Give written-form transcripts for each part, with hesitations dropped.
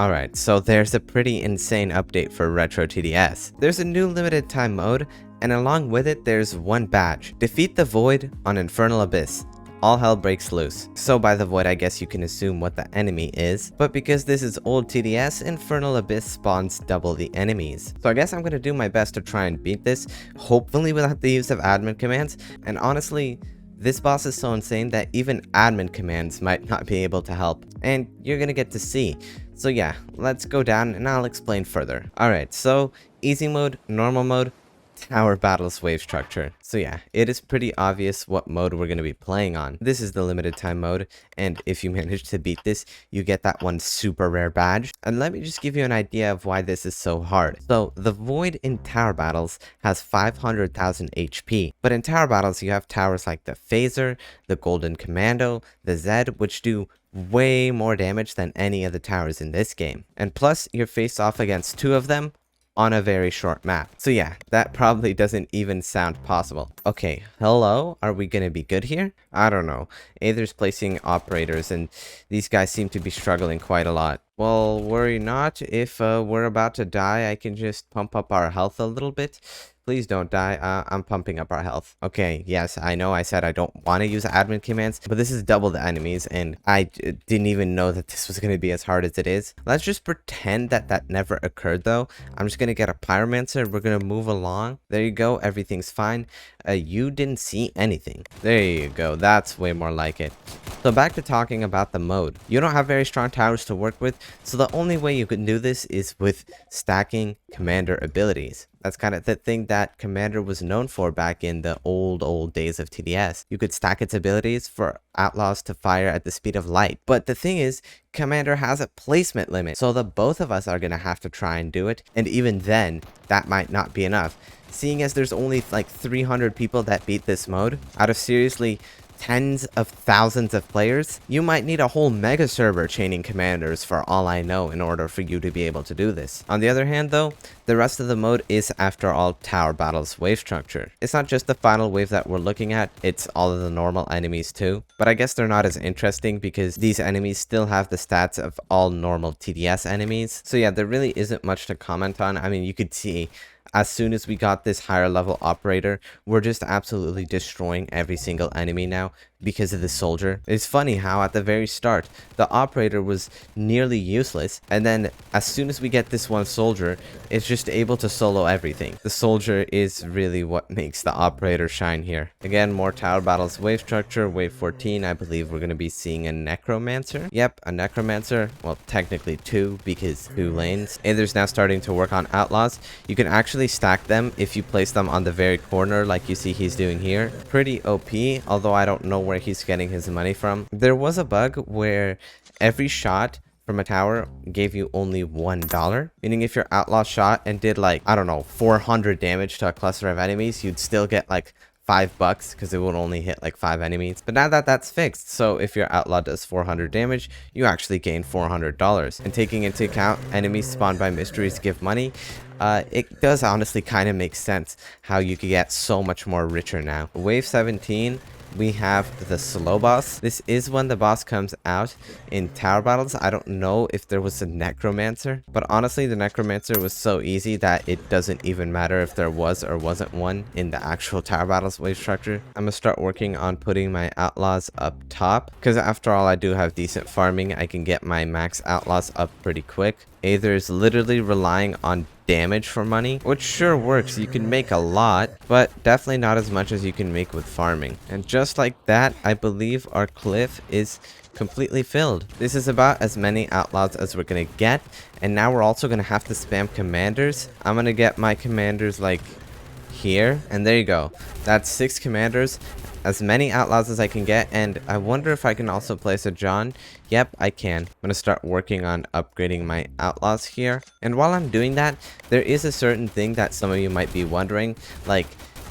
Alright, so there's a pretty insane update for Retro TDS. There's a new limited time mode, and along with it there's one badge. Defeat the Void on Infernal Abyss. All hell breaks loose. So by the Void I guess you can assume what the enemy is, but because this is old TDS, Infernal Abyss spawns double the enemies. So I guess I'm gonna do my best to try and beat this, hopefully without the use of admin commands, and honestly, this boss is so insane that even admin commands might not be able to help, and you're gonna get to see. So yeah, let's go down and I'll explain further. Alright, so easy mode, normal mode, tower battles wave structure. So yeah, it is pretty obvious what mode we're going to be playing on. This is the limited time mode, and if you manage to beat this, you get that one super rare badge. And let me just give you an idea of why this is so hard. So the Void in tower battles has 500,000 HP, but in tower battles you have towers like the Phaser, the Golden Commando, the Zed, which do way more damage than any of the towers in this game. And plus, you're faced off against two of them on a very short map. So yeah, that probably doesn't even sound possible. Okay, hello? Are we gonna be good here? I don't know. Aether's placing operators, and these guys seem to be struggling quite a lot. Well, worry not. If we're about to die, I can just pump up our health a little bit. Please don't die. I'm pumping up our health. Okay, yes, I know I said I don't want to use admin commands, but this is double the enemies, and I didn't even know that this was going to be as hard as it is. Let's just pretend that that never occurred, though. I'm just going to get a pyromancer. We're going to move along. There you go. Everything's fine. You didn't see anything. There you go. That's way more like it. So back to talking about the mode. You don't have very strong towers to work with, so the only way you can do this is with stacking commander abilities. That's kind of the thing that Commander was known for back in the old days of TDS. You could stack its abilities for outlaws to fire at the speed of light. But the thing is, Commander has a placement limit, so the both of us are going to have to try and do it, and even then, that might not be enough. Seeing as there's only like 300 people that beat this mode, out of seriously tens of thousands of players, you might need a whole mega server chaining commanders for all I know in order for you to be able to do this. On the other hand though, the rest of the mode is after all tower battles wave structure. It's not just the final wave that we're looking at, it's all of the normal enemies too. But I guess they're not as interesting because these enemies still have the stats of all normal TDS enemies. So yeah, there really isn't much to comment on. I mean, you could see as soon as we got this higher level operator, we're just absolutely destroying every single enemy now because of the soldier. It's funny how at the very start, the operator was nearly useless, and then as soon as we get this one soldier, it's just able to solo everything. The soldier is really what makes the operator shine here. Again, more tower battles wave structure, wave 14, I believe we're going to be seeing a necromancer. Yep, a necromancer. Well, technically two, because 2 lanes. Aether's now starting to work on outlaws. You can actually stack them if you place them on the very corner like you see he's doing here. Pretty OP, although I don't know where he's getting his money from. There was a bug where every shot from a tower gave you only $1, meaning if your outlaw shot and did like, I don't know, 400 damage to a cluster of enemies, you'd still get like $5 because it would only hit like 5 enemies. But now that that's fixed, so if your outlaw does 400 damage, you actually gain $400. And taking into account enemies spawned by mysteries give money, it does honestly kind of make sense how you could get so much more richer now. Wave 17, we have the slow boss. This is when the boss comes out in tower battles. I don't know if there was a necromancer, but honestly the necromancer was so easy that it doesn't even matter if there was or wasn't one in the actual tower battles wave structure. I'm gonna start working on putting my outlaws up top, because after all I do have decent farming. I can get my max outlaws up pretty quick. Aether is literally relying on damage for money, which sure works. You can make a lot, but definitely not as much as you can make with farming. And just like that, I believe our cliff is completely filled. This is about as many outlaws as we're gonna get, and now we're also gonna have to spam commanders. I'm gonna get my commanders like here, and there you go. That's 6 commanders, as many outlaws as I can get, and I wonder if I can also place a John. Yep, I can. I'm gonna start working on upgrading my outlaws here. And while I'm doing that, there is a certain thing that some of you might be wondering, like,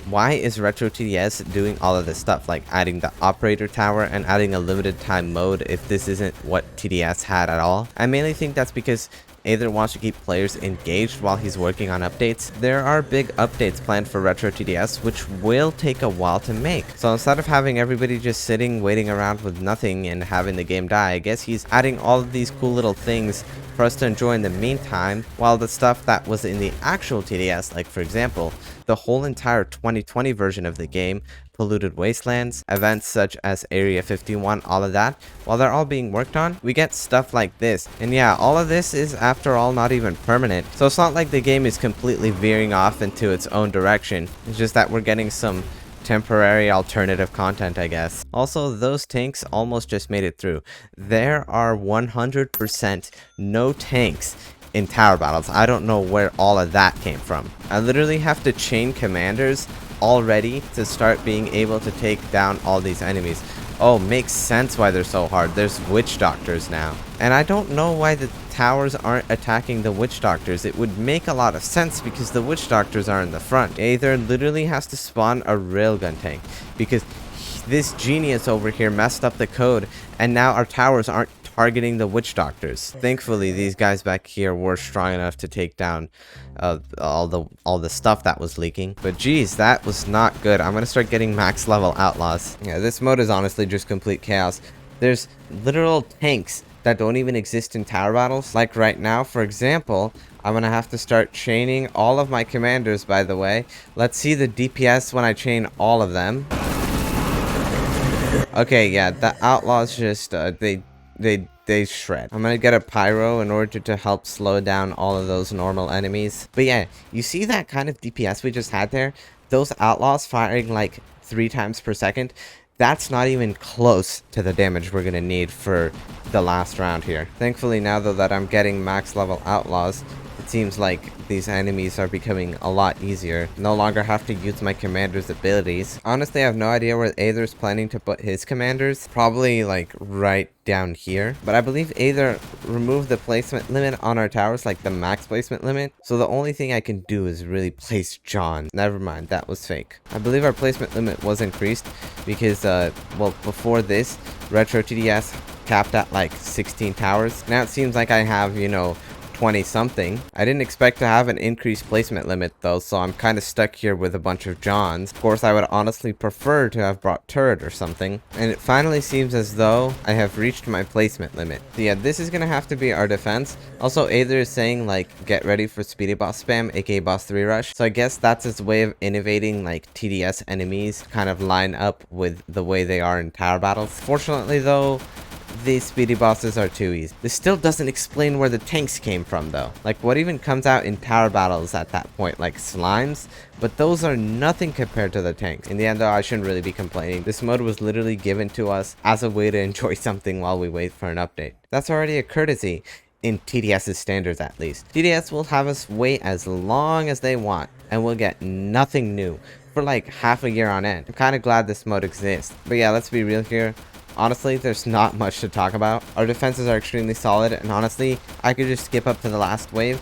why is Retro TDS doing all of this stuff, like adding the operator tower and adding a limited time mode if this isn't what TDS had at all? I mainly think that's because Aether wants to keep players engaged while he's working on updates. There are big updates planned for Retro TDS, which will take a while to make. So instead of having everybody just sitting, waiting around with nothing and having the game die, I guess he's adding all of these cool little things for us to enjoy in the meantime, while the stuff that was in the actual TDS, like for example, the whole entire 2020 version of the game, polluted wastelands, events such as Area 51, all of that, while they're all being worked on, we get stuff like this. And yeah, all of this is after all not even permanent, so it's not like the game is completely veering off into its own direction. It's just that we're getting some temporary alternative content, I guess. Also, those tanks almost just made it through. There are 100% no tanks in tower battles. I don't know where all of that came from. I literally have to chain commanders already to start being able to take down all these enemies. Oh, makes sense why they're so hard. There's witch doctors now. And I don't know why the towers aren't attacking the witch doctors. It would make a lot of sense because the witch doctors are in the front. Aether literally has to spawn a railgun tank because this genius over here messed up the code, and now our towers aren't targeting the witch doctors. Thankfully, these guys back here were strong enough to take down all the stuff that was leaking. But geez, that was not good. I'm gonna start getting max level outlaws. Yeah, this mode is honestly just complete chaos. There's literal tanks that don't even exist in tower battles. Like right now, for example, I'm gonna have to start chaining all of my commanders, by the way. Let's see the DPS when I chain all of them. Okay, yeah, the outlaws just they shred. I'm gonna get a pyro in order to help slow down all of those normal enemies. But yeah, you see that kind of DPS we just had there? Those outlaws firing like 3 times per second. That's not even close to the damage we're gonna need for the last round here. Thankfully, now though that I'm getting max level outlaws, it seems like these enemies are becoming a lot easier. No longer have to use my commander's abilities. Honestly, I have no idea where Aether's planning to put his commanders. Probably like right down here. But I believe Aether removed the placement limit on our towers, like the max placement limit. So the only thing I can do is really place John. Never mind, that was fake. I believe our placement limit was increased because, well, before this, Retro TDS capped at like 16 towers. Now it seems like I have, you know, 20 something. I didn't expect to have an increased placement limit though, so I'm kind of stuck here with a bunch of Johns. Of course, I would honestly prefer to have brought turret or something. And it finally seems as though I have reached my placement limit. So yeah, this is gonna have to be our defense. Also, Aether is saying like, get ready for speedy boss spam, aka boss 3 rush. So I guess that's his way of innovating like TDS enemies kind of line up with the way they are in tower battles. Fortunately though, these speedy bosses are too easy. This still doesn't explain where the tanks came from though. Like what even comes out in tower battles at that point? Like slimes? But those are nothing compared to the tanks. In the end though, I shouldn't really be complaining. This mode was literally given to us as a way to enjoy something while we wait for an update. That's already a courtesy. In TDS's standards at least. TDS will have us wait as long as they want and we'll get nothing new for like half a year on end. I'm kind of glad this mode exists. But yeah, let's be real here. Honestly, there's not much to talk about. Our defenses are extremely solid, and honestly, I could just skip up to the last wave.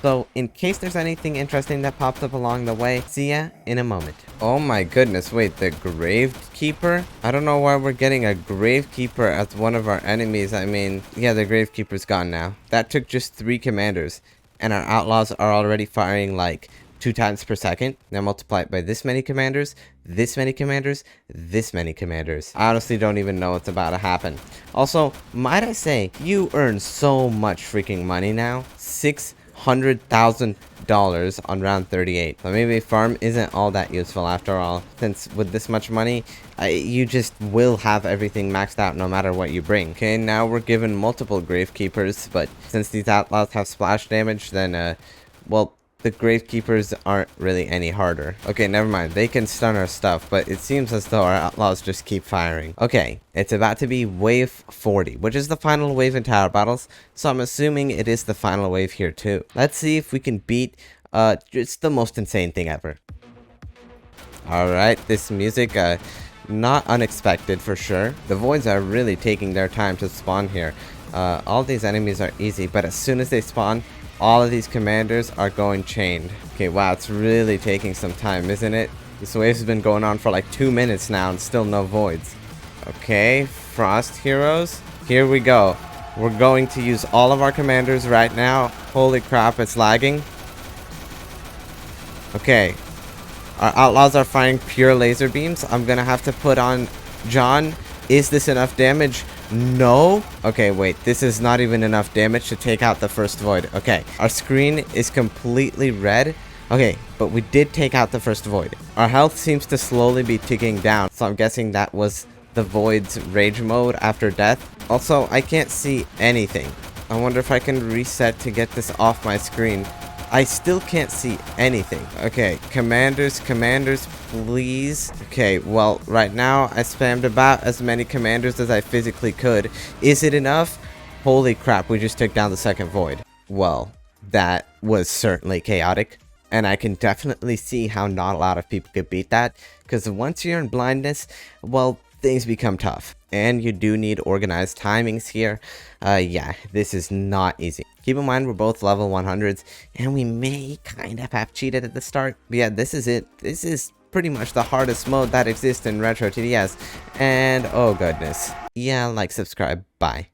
So, in case there's anything interesting that pops up along the way, see ya in a moment. Oh my goodness, wait, the Gravekeeper? I don't know why we're getting a Gravekeeper as one of our enemies. I mean, yeah, the Gravekeeper's gone now. That took just 3 commanders, and our outlaws are already firing like 2 times per second. Now multiply it by this many commanders, this many commanders, this many commanders. I honestly don't even know what's about to happen. Also, might I say, you earn so much freaking money now. $600,000 on round 38. So maybe farm isn't all that useful after all, since with this much money, you just will have everything maxed out no matter what you bring. Okay, now we're given multiple Gravekeepers, but since these outlaws have splash damage, then, well, the Gravekeepers aren't really any harder. Okay, never mind. They can stun our stuff, but it seems as though our outlaws just keep firing. Okay, it's about to be wave 40, which is the final wave in tower battles, so I'm assuming it is the final wave here too. Let's see if we can beat just the most insane thing ever. Alright, this music, not unexpected for sure. The voids are really taking their time to spawn here. All these enemies are easy, but as soon as they spawn, all of these commanders are going chained. Okay, wow, it's really taking some time, isn't it? This wave has been going on for like 2 minutes now and still no voids. Okay, Frost Heroes. Here we go. We're going to use all of our commanders right now. Holy crap, it's lagging. Okay. Our outlaws are firing pure laser beams. I'm gonna have to put on John. Is this enough damage? No? Okay, wait. This is not even enough damage to take out the first void. Okay, our screen is completely red. Okay, but we did take out the first void. Our health seems to slowly be ticking down, so I'm guessing that was the void's rage mode after death. Also, I can't see anything. I wonder if I can reset to get this off my screen. I still can't see anything. Okay, commanders, please. Okay, well, right now I spammed about as many commanders as I physically could. Is it enough? Holy crap, we just took down the second void. Well, that was certainly chaotic. And I can definitely see how not a lot of people could beat that. Because once you're in blindness, well, things become tough. And you do need organized timings here. Yeah, this is not easy. Keep in mind, we're both level 100s, and we may kind of have cheated at the start. But yeah, this is it. This is pretty much the hardest mode that exists in Retro TDS. And oh goodness. Yeah, like, subscribe. Bye.